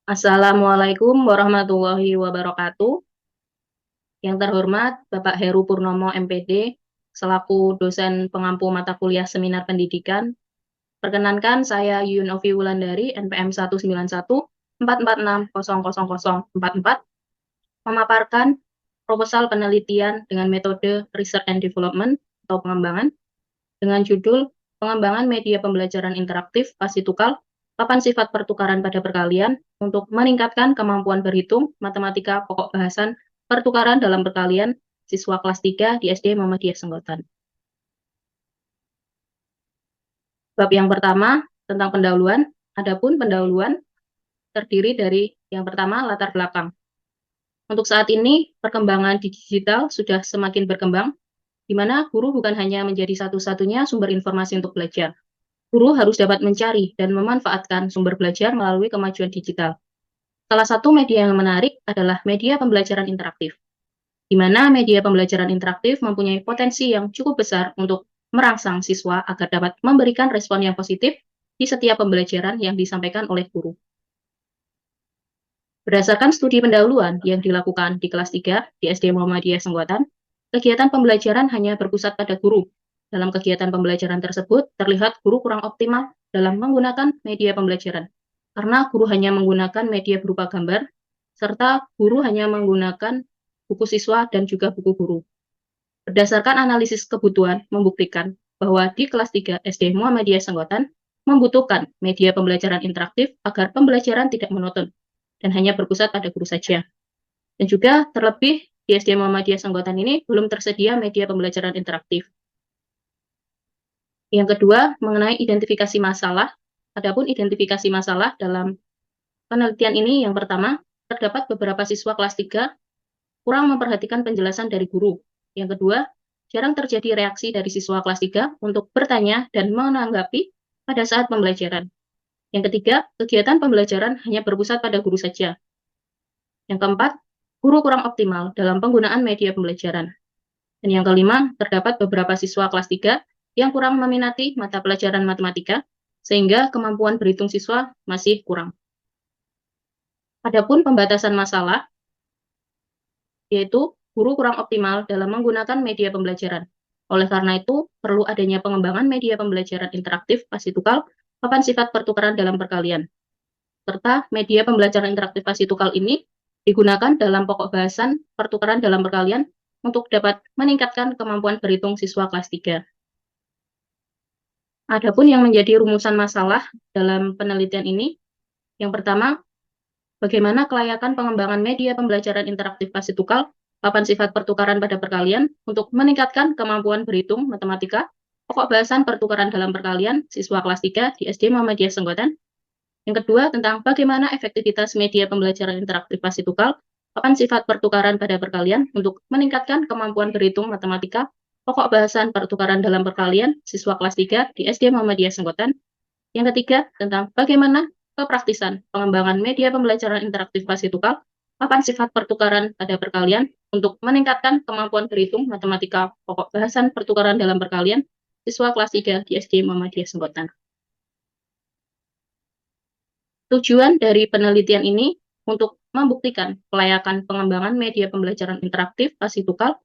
Assalamualaikum warahmatullahi wabarakatuh. Yang terhormat Bapak Heru Purnomo MPD, selaku dosen pengampu mata kuliah seminar pendidikan. Perkenankan saya Yun Ovi Wulandari, NPM 19144600044, memaparkan proposal penelitian dengan metode Research and Development atau pengembangan dengan judul Pengembangan Media Pembelajaran Interaktif Pasitukal, Papan Sifat Pertukaran pada Perkalian untuk meningkatkan kemampuan berhitung matematika pokok bahasan pertukaran dalam perkalian siswa kelas 3 di SD Muhammadiyah Senggotan. Bab yang pertama tentang pendahuluan. Adapun pendahuluan terdiri dari yang pertama latar belakang. Untuk saat ini, perkembangan digital sudah semakin berkembang, di mana guru bukan hanya menjadi satu-satunya sumber informasi untuk belajar. Guru harus dapat mencari dan memanfaatkan sumber belajar melalui kemajuan digital. Salah satu media yang menarik adalah media pembelajaran interaktif, di mana media pembelajaran interaktif mempunyai potensi yang cukup besar untuk merangsang siswa agar dapat memberikan respon yang positif di setiap pembelajaran yang disampaikan oleh guru. Berdasarkan studi pendahuluan yang dilakukan di kelas 3 di SD Muhammadiyah Senggotan, kegiatan pembelajaran hanya berpusat pada guru. Dalam kegiatan pembelajaran tersebut, terlihat guru kurang optimal dalam menggunakan media pembelajaran, karena guru hanya menggunakan media berupa gambar, serta guru hanya menggunakan buku siswa dan juga buku guru. Berdasarkan analisis kebutuhan, membuktikan bahwa di kelas 3 SD Muhammadiyah Senggotan membutuhkan media pembelajaran interaktif agar pembelajaran tidak monoton dan hanya berpusat pada guru saja. Dan juga terlebih di SD Muhammadiyah Senggotan ini belum tersedia media pembelajaran interaktif. Yang kedua, mengenai identifikasi masalah. Adapun identifikasi masalah dalam penelitian ini, yang pertama, terdapat beberapa siswa kelas 3 kurang memperhatikan penjelasan dari guru. Yang kedua, jarang terjadi reaksi dari siswa kelas 3 untuk bertanya dan menanggapi pada saat pembelajaran. Yang ketiga, kegiatan pembelajaran hanya berpusat pada guru saja. Yang keempat, guru kurang optimal dalam penggunaan media pembelajaran. Dan yang kelima, terdapat beberapa siswa kelas 3 yang kurang meminati mata pelajaran matematika, sehingga kemampuan berhitung siswa masih kurang. Adapun pembatasan masalah, yaitu guru kurang optimal dalam menggunakan media pembelajaran. Oleh karena itu, perlu adanya pengembangan media pembelajaran interaktif pasitukal, papan sifat pertukaran dalam perkalian. Serta media pembelajaran interaktif pasitukal ini digunakan dalam pokok bahasan pertukaran dalam perkalian untuk dapat meningkatkan kemampuan berhitung siswa kelas 3. Adapun yang menjadi rumusan masalah dalam penelitian ini, yang pertama, bagaimana kelayakan pengembangan media pembelajaran interaktif pasitukal, papan sifat pertukaran pada perkalian untuk meningkatkan kemampuan berhitung matematika, pokok bahasan pertukaran dalam perkalian siswa kelas 3 di SD Muhammadiyah Senggotan. Yang kedua, tentang bagaimana efektivitas media pembelajaran interaktif pasitukal, papan sifat pertukaran pada perkalian untuk meningkatkan kemampuan berhitung matematika, pokok bahasan pertukaran dalam perkalian siswa kelas 3 di SD Muhammadiyah Senggotan. Yang ketiga, tentang bagaimana kepraktisan pengembangan media pembelajaran interaktif pasitukal, papan sifat pertukaran pada perkalian untuk meningkatkan kemampuan berhitung matematika pokok bahasan pertukaran dalam perkalian siswa kelas 3 di SD Muhammadiyah Senggotan. Tujuan dari penelitian ini untuk membuktikan kelayakan pengembangan media pembelajaran interaktif pasitukal.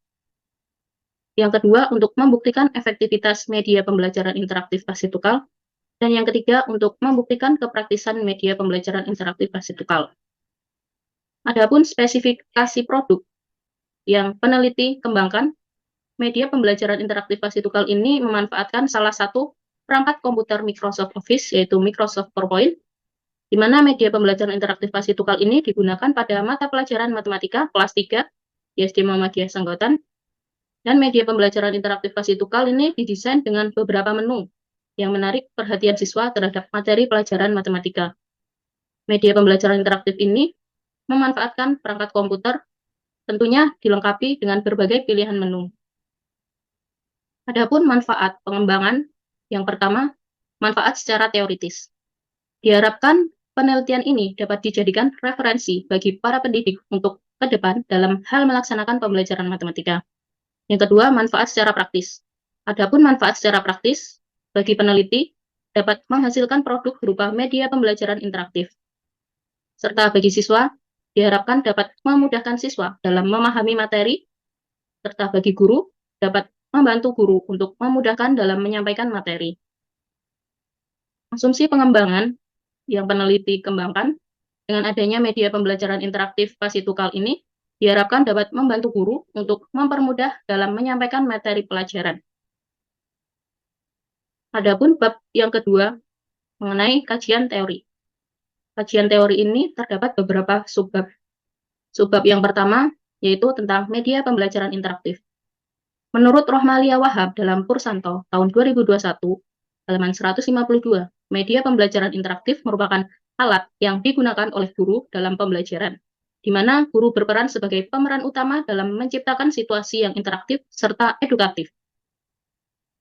Yang kedua, untuk membuktikan efektivitas media pembelajaran interaktif pasitukal. Dan yang ketiga, untuk membuktikan kepraktisan media pembelajaran interaktif pasitukal. Adapun spesifikasi produk yang peneliti kembangkan, media pembelajaran interaktif pasitukal ini memanfaatkan salah satu perangkat komputer Microsoft Office, yaitu Microsoft PowerPoint, di mana media pembelajaran interaktif pasitukal ini digunakan pada mata pelajaran matematika kelas 3 di SD Muhammadiyah Senggotan. Dan media pembelajaran interaktif pasitukal ini didesain dengan beberapa menu yang menarik perhatian siswa terhadap materi pelajaran matematika. Media pembelajaran interaktif ini memanfaatkan perangkat komputer, tentunya dilengkapi dengan berbagai pilihan menu. Adapun manfaat pengembangan, yang pertama, manfaat secara teoritis. Diharapkan penelitian ini dapat dijadikan referensi bagi para pendidik untuk ke depan dalam hal melaksanakan pembelajaran matematika. Yang kedua, manfaat secara praktis. Adapun manfaat secara praktis bagi peneliti dapat menghasilkan produk berupa media pembelajaran interaktif. serta bagi siswa diharapkan dapat memudahkan siswa dalam memahami materi, serta bagi guru dapat membantu guru untuk memudahkan dalam menyampaikan materi. Asumsi pengembangan yang peneliti kembangkan dengan adanya media pembelajaran interaktif Pasitukal ini diharapkan dapat membantu guru untuk mempermudah dalam menyampaikan materi pelajaran. Adapun bab yang kedua mengenai kajian teori. Kajian teori ini terdapat beberapa subbab. Subbab yang pertama yaitu tentang media pembelajaran interaktif. Menurut Rohmalia Wahab dalam Pursanto tahun 2021, halaman 152, media pembelajaran interaktif merupakan alat yang digunakan oleh guru dalam pembelajaran, di mana guru berperan sebagai pemeran utama dalam menciptakan situasi yang interaktif serta edukatif.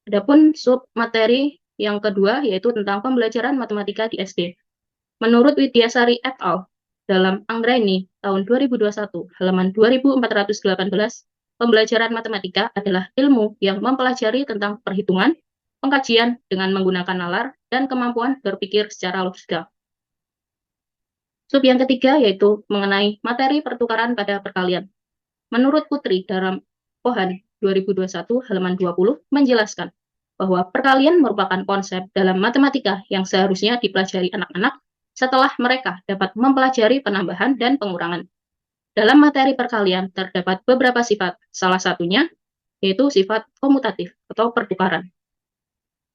Adapun sub materi yang kedua yaitu tentang pembelajaran matematika di SD. Menurut Widyasari et al. Dalam Anggraini tahun 2021, halaman 2418, pembelajaran matematika adalah ilmu yang mempelajari tentang perhitungan, pengkajian dengan menggunakan nalar, dan kemampuan berpikir secara logika. Sub yang ketiga yaitu mengenai materi pertukaran pada perkalian. Menurut Putri dalam Pohan 2021 halaman 20 menjelaskan bahwa perkalian merupakan konsep dalam matematika yang seharusnya dipelajari anak-anak setelah mereka dapat mempelajari penambahan dan pengurangan. Dalam materi perkalian terdapat beberapa sifat, salah satunya yaitu sifat komutatif atau pertukaran.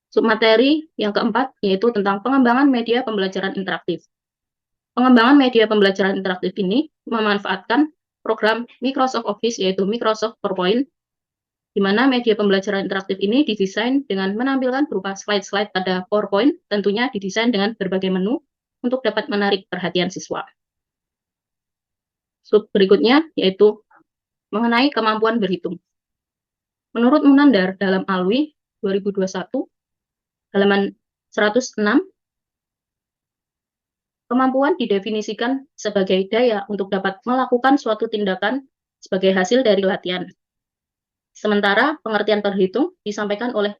Submateri yang keempat yaitu tentang pengembangan media pembelajaran interaktif. Pengembangan media pembelajaran interaktif ini memanfaatkan program Microsoft Office yaitu Microsoft PowerPoint, di mana media pembelajaran interaktif ini didesain dengan menampilkan berupa slide-slide pada PowerPoint, tentunya didesain dengan berbagai menu untuk dapat menarik perhatian siswa. Sub berikutnya yaitu mengenai kemampuan berhitung. Menurut Munandar dalam Alwi 2021, halaman 106, kemampuan didefinisikan sebagai daya untuk dapat melakukan suatu tindakan sebagai hasil dari latihan. Sementara pengertian berhitung disampaikan oleh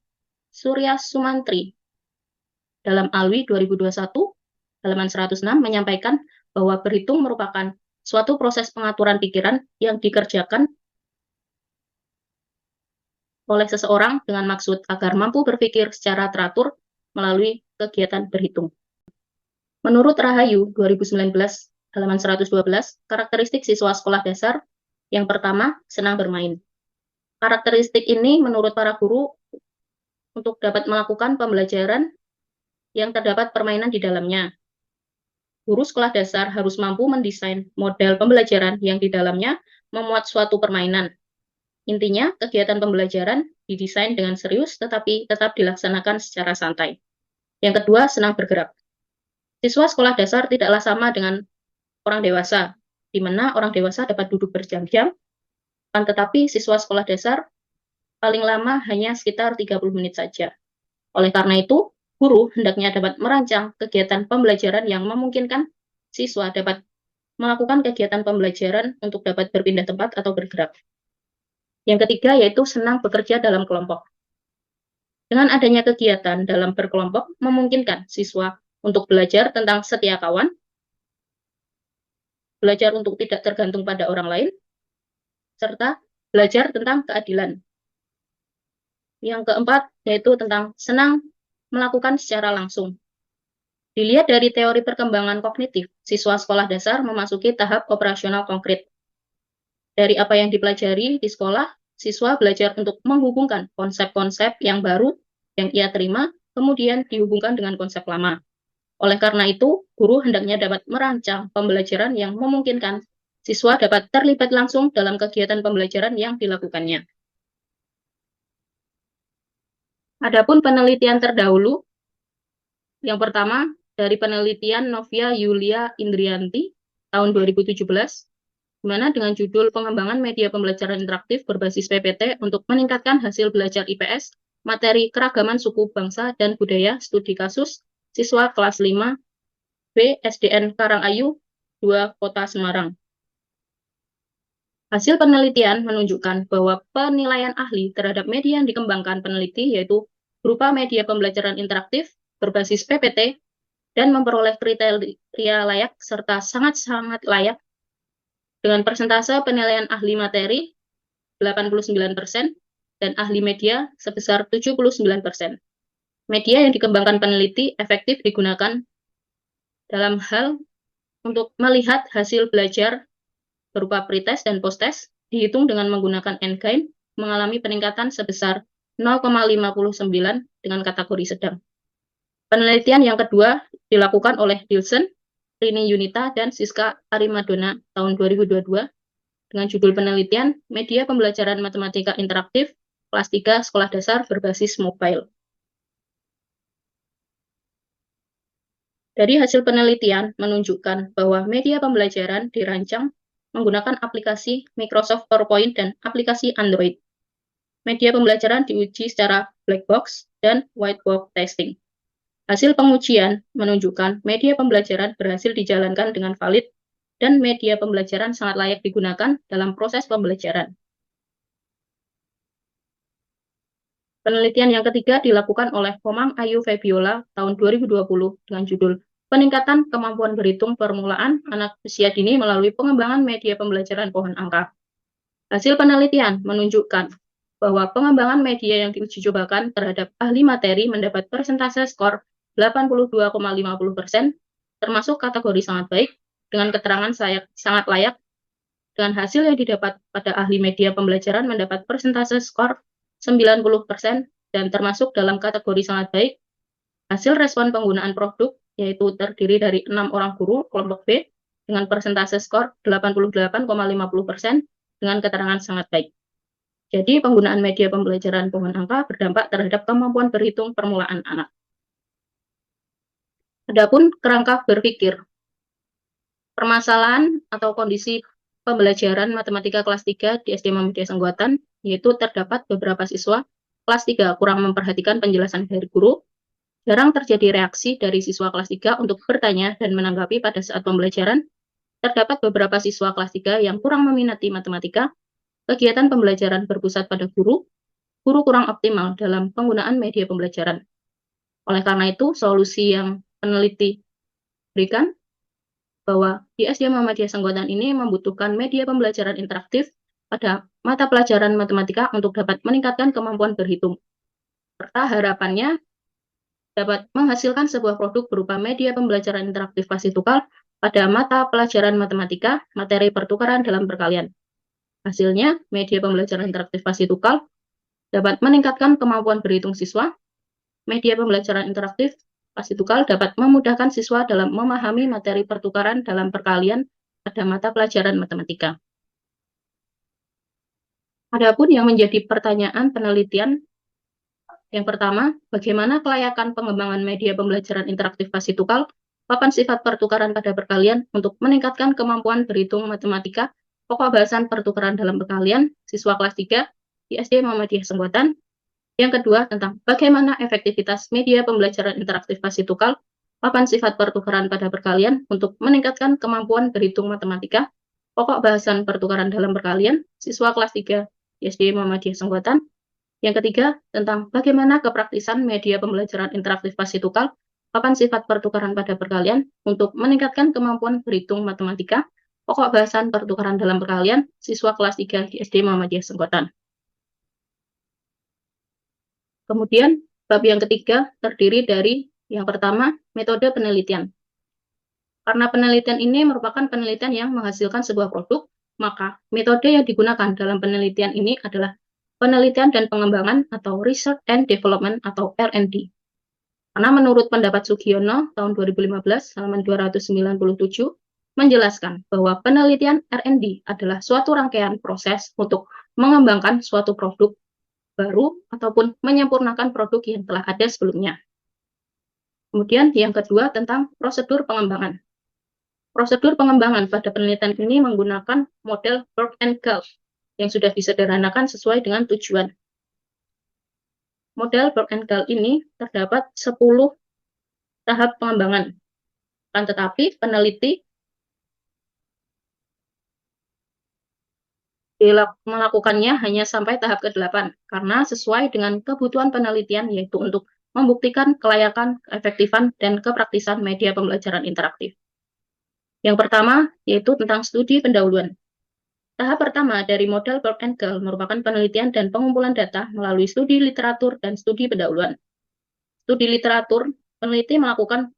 Surya Sumantri dalam Alwi 2021, halaman 106 menyampaikan bahwa berhitung merupakan suatu proses pengaturan pikiran yang dikerjakan oleh seseorang dengan maksud agar mampu berpikir secara teratur melalui kegiatan berhitung. Menurut Rahayu 2019, halaman 112, karakteristik siswa sekolah dasar yang pertama, senang bermain. Karakteristik ini menurut para guru untuk dapat melakukan pembelajaran yang terdapat permainan di dalamnya. Guru sekolah dasar harus mampu mendesain model pembelajaran yang di dalamnya memuat suatu permainan. Intinya, kegiatan pembelajaran didesain dengan serius tetapi tetap dilaksanakan secara santai. Yang kedua, senang bergerak. Siswa sekolah dasar tidaklah sama dengan orang dewasa, di mana orang dewasa dapat duduk berjam-jam, tetapi siswa sekolah dasar paling lama hanya sekitar 30 menit saja. Oleh karena itu, guru hendaknya dapat merancang kegiatan pembelajaran yang memungkinkan siswa dapat melakukan kegiatan pembelajaran untuk dapat berpindah tempat atau bergerak. Yang ketiga yaitu senang bekerja dalam kelompok. Dengan adanya kegiatan dalam berkelompok memungkinkan siswa untuk belajar tentang setia kawan, belajar untuk tidak tergantung pada orang lain, serta belajar tentang keadilan. Yang keempat yaitu tentang senang melakukan secara langsung. Dilihat dari teori perkembangan kognitif, siswa sekolah dasar memasuki tahap operasional konkret. Dari apa yang dipelajari di sekolah, siswa belajar untuk menghubungkan konsep-konsep yang baru yang ia terima, kemudian dihubungkan dengan konsep lama. Oleh karena itu, guru hendaknya dapat merancang pembelajaran yang memungkinkan siswa dapat terlibat langsung dalam kegiatan pembelajaran yang dilakukannya. Adapun penelitian terdahulu, yang pertama dari penelitian Novia Yulia Indrianti tahun 2017, di mana dengan judul Pengembangan Media Pembelajaran Interaktif Berbasis PPT untuk Meningkatkan Hasil Belajar IPS, Materi Keragaman Suku Bangsa dan Budaya, Studi Kasus, Siswa Kelas 5, B, SDN Karangayu, 2, Kota Semarang. Hasil penelitian menunjukkan bahwa penilaian ahli terhadap media yang dikembangkan peneliti yaitu berupa media pembelajaran interaktif berbasis PPT dan memperoleh kriteria layak serta sangat-sangat layak dengan persentase penilaian ahli materi 89% dan ahli media sebesar 79%. Media yang dikembangkan peneliti efektif digunakan dalam hal untuk melihat hasil belajar berupa pretest dan posttest dihitung dengan menggunakan N-gain mengalami peningkatan sebesar 0,59 dengan kategori sedang. Penelitian yang kedua dilakukan oleh Dilson, Rini Yunita, dan Siska Arimadona tahun 2022 dengan judul penelitian Media Pembelajaran Matematika Interaktif kelas 3 Sekolah Dasar berbasis mobile. Dari hasil penelitian menunjukkan bahwa media pembelajaran dirancang menggunakan aplikasi Microsoft PowerPoint dan aplikasi Android. Media pembelajaran diuji secara black box dan white box testing. Hasil pengujian menunjukkan media pembelajaran berhasil dijalankan dengan valid dan media pembelajaran sangat layak digunakan dalam proses pembelajaran. Penelitian yang ketiga dilakukan oleh Komang Ayu Febiola tahun 2020 dengan judul Peningkatan Kemampuan Berhitung Permulaan Anak Usia Dini Melalui Pengembangan Media Pembelajaran Pohon Angka. Hasil penelitian menunjukkan bahwa pengembangan media yang diuji cobakan terhadap ahli materi mendapat persentase skor 82,50%, termasuk kategori sangat baik, dengan keterangan sangat layak. Dengan hasil yang didapat pada ahli media pembelajaran mendapat persentase skor 90% dan termasuk dalam kategori sangat baik. Hasil respon penggunaan produk yaitu terdiri dari 6 orang guru kelompok B dengan persentase skor 88,50% dengan keterangan sangat baik. Jadi penggunaan media pembelajaran pohon angka berdampak terhadap kemampuan berhitung permulaan anak. Adapun kerangka berpikir. Permasalahan atau kondisi pembelajaran matematika kelas 3 di SD Muhammadiyah Senggwatan, yaitu terdapat beberapa siswa kelas 3 kurang memperhatikan penjelasan dari guru, jarang terjadi reaksi dari siswa kelas 3 untuk bertanya dan menanggapi pada saat pembelajaran, terdapat beberapa siswa kelas 3 yang kurang meminati matematika, kegiatan pembelajaran berpusat pada guru kurang optimal dalam penggunaan media pembelajaran. Oleh karena itu, solusi yang peneliti berikan bahwa di SD Muhammadiyah Senggwatan ini membutuhkan media pembelajaran interaktif pada mata pelajaran matematika untuk dapat meningkatkan kemampuan berhitung. Serta harapannya dapat menghasilkan sebuah produk berupa media pembelajaran interaktif pasti tukar pada mata pelajaran matematika, materi pertukaran dalam perkalian. Hasilnya, media pembelajaran interaktif pasti tukar dapat meningkatkan kemampuan berhitung siswa. Media pembelajaran interaktif pasti tukar dapat memudahkan siswa dalam memahami materi pertukaran dalam perkalian pada mata pelajaran matematika. Adapun yang menjadi pertanyaan penelitian, yang pertama, bagaimana kelayakan pengembangan media pembelajaran interaktif pasti tukar, papan sifat pertukaran pada perkalian untuk meningkatkan kemampuan berhitung matematika, pokok bahasan pertukaran dalam perkalian, siswa kelas 3 di SD Muhammadiyah Senggwatan. Yang kedua, tentang bagaimana efektivitas media pembelajaran interaktif pasti tukar, papan sifat pertukaran pada perkalian untuk meningkatkan kemampuan berhitung matematika, pokok bahasan pertukaran dalam perkalian, siswa kelas 3 di SD Muhammadiyah Senggwatan. Yang ketiga, tentang bagaimana kepraktisan media pembelajaran interaktif pasti tukar, papan sifat pertukaran pada perkalian untuk meningkatkan kemampuan berhitung matematika, pokok bahasan pertukaran dalam perkalian, siswa kelas 3 di SD Muhammadiyah Senggwatan. Kemudian, bab yang ketiga terdiri dari yang pertama, metode penelitian. Karena penelitian ini merupakan penelitian yang menghasilkan sebuah produk, maka metode yang digunakan dalam penelitian ini adalah penelitian dan pengembangan atau Research and Development atau R&D. Karena menurut pendapat Sugiono tahun 2015 halaman 297 menjelaskan bahwa penelitian R&D adalah suatu rangkaian proses untuk mengembangkan suatu produk baru ataupun menyempurnakan produk yang telah ada sebelumnya. Kemudian yang kedua tentang prosedur pengembangan. Prosedur pengembangan pada penelitian ini menggunakan model Berg and Galt yang sudah disederhanakan sesuai dengan tujuan. Model Berg and Galt ini terdapat 10 tahap pengembangan. Akan tetapi peneliti melakukannya hanya sampai tahap ke-8 karena sesuai dengan kebutuhan penelitian yaitu untuk membuktikan kelayakan, keefektifan, dan kepraktisan media pembelajaran interaktif. Yang pertama, yaitu tentang studi pendahuluan. Tahap pertama dari model Berg and Gall merupakan penelitian dan pengumpulan data melalui studi literatur dan studi pendahuluan. Studi literatur, peneliti melakukan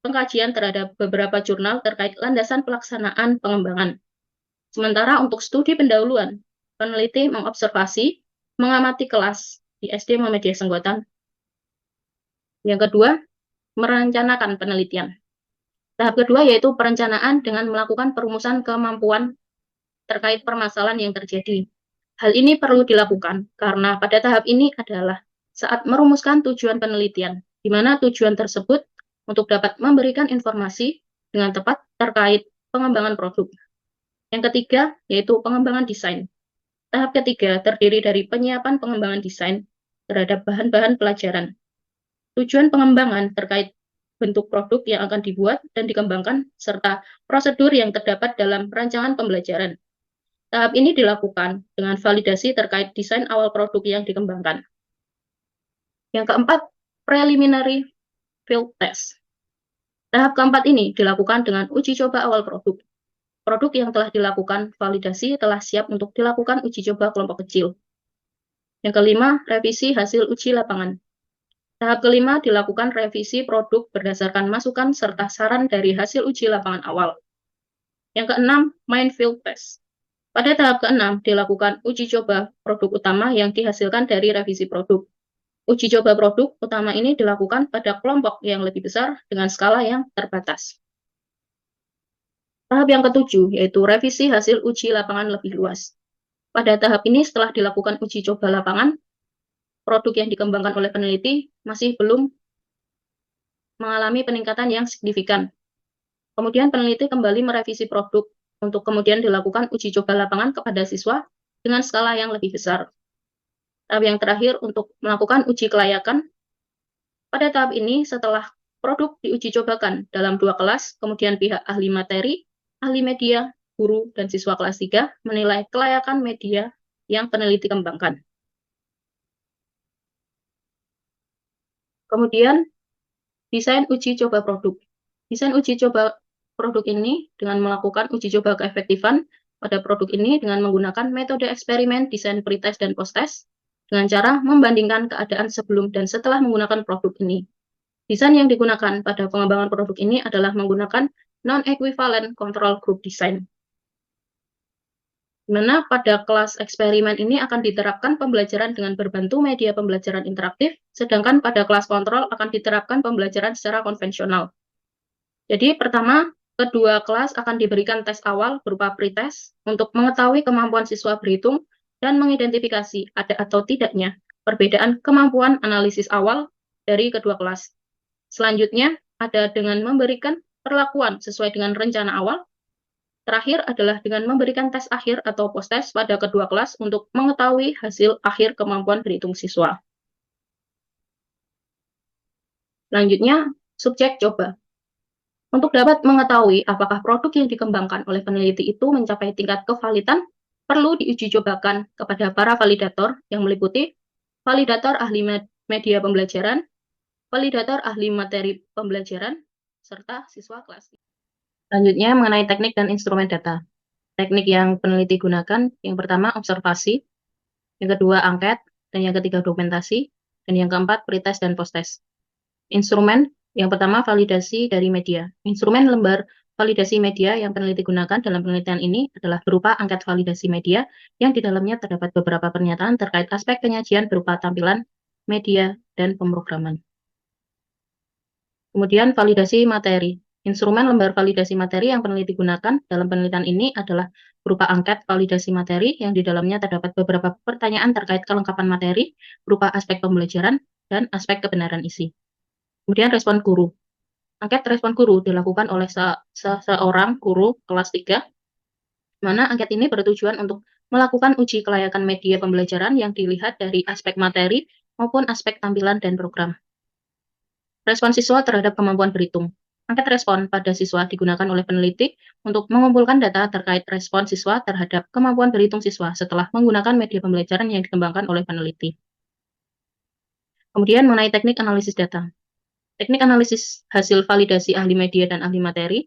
pengkajian terhadap beberapa jurnal terkait landasan pelaksanaan pengembangan. Sementara untuk studi pendahuluan, peneliti mengobservasi, mengamati kelas di SD Muhammadiyah Senggotan. Yang kedua, merencanakan penelitian. Tahap kedua yaitu perencanaan dengan melakukan perumusan kemampuan terkait permasalahan yang terjadi. Hal ini perlu dilakukan karena pada tahap ini adalah saat merumuskan tujuan penelitian, di mana tujuan tersebut untuk dapat memberikan informasi dengan tepat terkait pengembangan produk. Yang ketiga, yaitu pengembangan desain. Tahap ketiga terdiri dari penyiapan pengembangan desain terhadap bahan-bahan pelajaran. Tujuan pengembangan terkait bentuk produk yang akan dibuat dan dikembangkan, serta prosedur yang terdapat dalam rancangan pembelajaran. Tahap ini dilakukan dengan validasi terkait desain awal produk yang dikembangkan. Yang keempat, preliminary field test. Tahap keempat ini dilakukan dengan uji coba awal produk. Produk yang telah dilakukan validasi telah siap untuk dilakukan uji coba kelompok kecil. Yang kelima, revisi hasil uji lapangan. Tahap kelima dilakukan revisi produk berdasarkan masukan serta saran dari hasil uji lapangan awal. Yang keenam, main field test. Pada tahap keenam dilakukan uji coba produk utama yang dihasilkan dari revisi produk. Uji coba produk utama ini dilakukan pada kelompok yang lebih besar dengan skala yang terbatas. Tahap yang ketujuh yaitu revisi hasil uji lapangan lebih luas. Pada tahap ini setelah dilakukan uji coba lapangan, produk yang dikembangkan oleh peneliti masih belum mengalami peningkatan yang signifikan. Kemudian peneliti kembali merevisi produk untuk kemudian dilakukan uji coba lapangan kepada siswa dengan skala yang lebih besar. Tahap yang terakhir untuk melakukan uji kelayakan. Pada tahap ini setelah produk diuji cobakan dalam 2 kelas, kemudian pihak ahli materi, ahli media, guru, dan siswa kelas 3 menilai kelayakan media yang peneliti kembangkan. Kemudian, desain uji coba produk. Desain uji coba produk ini dengan melakukan uji coba keefektifan pada produk ini dengan menggunakan metode eksperimen, desain pretest dan posttest dengan cara membandingkan keadaan sebelum dan setelah menggunakan produk ini. Desain yang digunakan pada pengembangan produk ini adalah menggunakan non-equivalent control group design. Di mana pada kelas eksperimen ini akan diterapkan pembelajaran dengan berbantu media pembelajaran interaktif, sedangkan pada kelas kontrol akan diterapkan pembelajaran secara konvensional. Jadi pertama, kedua kelas akan diberikan tes awal berupa pretest untuk mengetahui kemampuan siswa berhitung dan mengidentifikasi ada atau tidaknya perbedaan kemampuan analisis awal dari kedua kelas. Selanjutnya, ada dengan memberikan perlakuan sesuai dengan rencana awal. Terakhir adalah dengan memberikan tes akhir atau post-test pada kedua kelas untuk mengetahui hasil akhir kemampuan berhitung siswa. Selanjutnya, subjek coba. Untuk dapat mengetahui apakah produk yang dikembangkan oleh peneliti itu mencapai tingkat kevalidan, perlu diuji cobakan kepada para validator yang meliputi validator ahli media pembelajaran, validator ahli materi pembelajaran, serta siswa kelas. Selanjutnya mengenai teknik dan instrumen data. Teknik yang peneliti gunakan, yang pertama observasi, yang kedua angket, dan yang ketiga dokumentasi, dan yang keempat pretest dan posttest. Instrumen, yang pertama validasi dari media. Instrumen lembar validasi media yang peneliti gunakan dalam penelitian ini adalah berupa angket validasi media yang di dalamnya terdapat beberapa pernyataan terkait aspek penyajian berupa tampilan, media, dan pemrograman. Kemudian validasi materi. Instrumen lembar validasi materi yang peneliti gunakan dalam penelitian ini adalah berupa angket validasi materi yang di dalamnya terdapat beberapa pertanyaan terkait kelengkapan materi berupa aspek pembelajaran dan aspek kebenaran isi. Kemudian respon guru. Angket respon guru dilakukan oleh seorang guru kelas 3, mana angket ini bertujuan untuk melakukan uji kelayakan media pembelajaran yang dilihat dari aspek materi maupun aspek tampilan dan program. Respon siswa terhadap kemampuan berhitung. Angket respon pada siswa digunakan oleh peneliti untuk mengumpulkan data terkait respon siswa terhadap kemampuan berhitung siswa setelah menggunakan media pembelajaran yang dikembangkan oleh peneliti. Kemudian mengenai teknik analisis data. Teknik analisis hasil validasi ahli media dan ahli materi,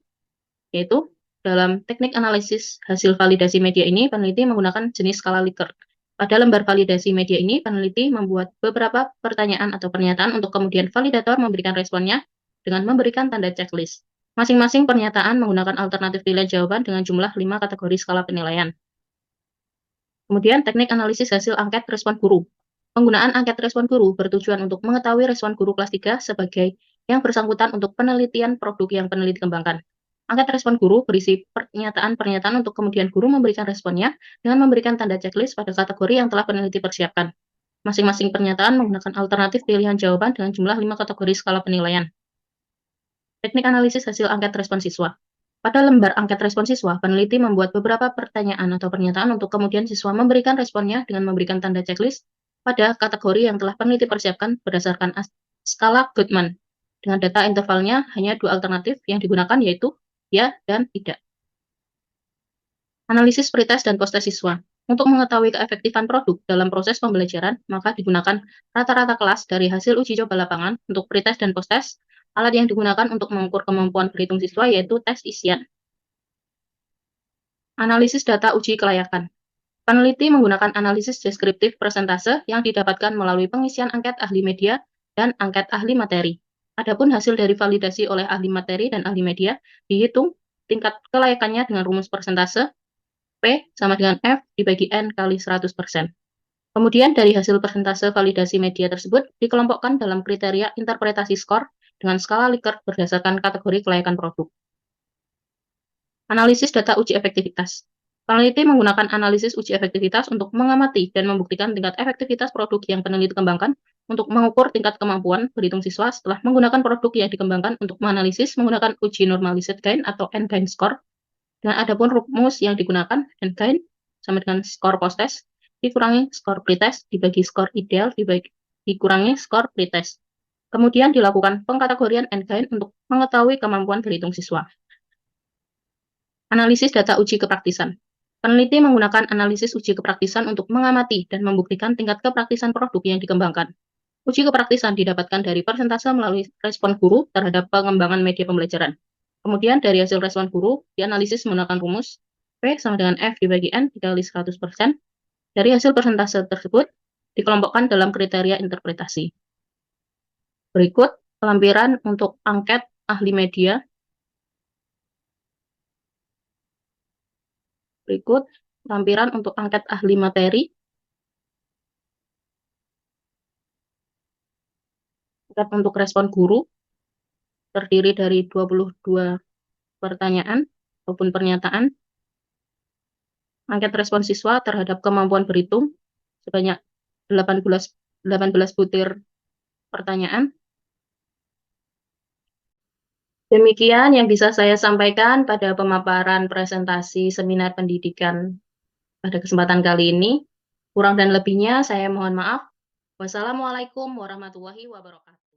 yaitu dalam teknik analisis hasil validasi media ini, peneliti menggunakan jenis skala Likert. Pada lembar validasi media ini, peneliti membuat beberapa pertanyaan atau pernyataan untuk kemudian validator memberikan responnya dengan memberikan tanda checklist. Masing-masing pernyataan menggunakan alternatif pilihan jawaban dengan jumlah 5 kategori skala penilaian. Kemudian teknik analisis hasil angket respon guru. Penggunaan angket respon guru bertujuan untuk mengetahui respon guru kelas 3 sebagai yang bersangkutan untuk penelitian produk yang peneliti kembangkan. Angket respon guru berisi pernyataan-pernyataan untuk kemudian guru memberikan responnya dengan memberikan tanda checklist pada kategori yang telah peneliti persiapkan. Masing-masing pernyataan menggunakan alternatif pilihan jawaban dengan jumlah 5 kategori skala penilaian. Teknik analisis hasil angket respon siswa. Pada lembar angket respon siswa, peneliti membuat beberapa pertanyaan atau pernyataan untuk kemudian siswa memberikan responnya dengan memberikan tanda checklist pada kategori yang telah peneliti persiapkan berdasarkan skala Goodman. Dengan data intervalnya hanya 2 alternatif yang digunakan, yaitu ya dan tidak. Analisis pretest dan posttest siswa. Untuk mengetahui keefektifan produk dalam proses pembelajaran, maka digunakan rata-rata kelas dari hasil uji coba lapangan untuk pretest dan posttest. Alat yang digunakan untuk mengukur kemampuan berhitung siswa yaitu tes isian. Analisis data uji kelayakan. Peneliti menggunakan analisis deskriptif persentase yang didapatkan melalui pengisian angket ahli media dan angket ahli materi. Adapun hasil dari validasi oleh ahli materi dan ahli media dihitung tingkat kelayakannya dengan rumus persentase P sama dengan F dibagi N kali 100%. Kemudian dari hasil persentase validasi media tersebut dikelompokkan dalam kriteria interpretasi skor dengan skala Likert berdasarkan kategori kelayakan produk. Analisis data uji efektivitas. Peneliti menggunakan analisis uji efektivitas untuk mengamati dan membuktikan tingkat efektivitas produk yang peneliti kembangkan untuk mengukur tingkat kemampuan berhitung siswa setelah menggunakan produk yang dikembangkan untuk menganalisis menggunakan uji normalized gain atau N-gain score. Dan adapun rumus yang digunakan N-gain sama dengan skor post-test dikurangi skor pretest dibagi skor ideal dikurangi skor pretest. Kemudian dilakukan pengkategorian N-gain untuk mengetahui kemampuan berhitung siswa. Analisis data uji kepraktisan. Peneliti menggunakan analisis uji kepraktisan untuk mengamati dan membuktikan tingkat kepraktisan produk yang dikembangkan. Uji kepraktisan didapatkan dari persentase melalui respon guru terhadap pengembangan media pembelajaran. Kemudian dari hasil respon guru dianalisis menggunakan rumus P sama dengan F dibagi N dikali 100%. Dari hasil persentase tersebut dikelompokkan dalam kriteria interpretasi. Berikut lampiran untuk angket ahli media. Berikut lampiran untuk angket ahli materi. Angket untuk respon guru terdiri dari 22 pertanyaan ataupun pernyataan. Angket respon siswa terhadap kemampuan berhitung sebanyak 18 butir pertanyaan. Demikian yang bisa saya sampaikan pada pemaparan presentasi seminar pendidikan pada kesempatan kali ini. Kurang dan lebihnya saya mohon maaf. Wassalamualaikum warahmatullahi wabarakatuh.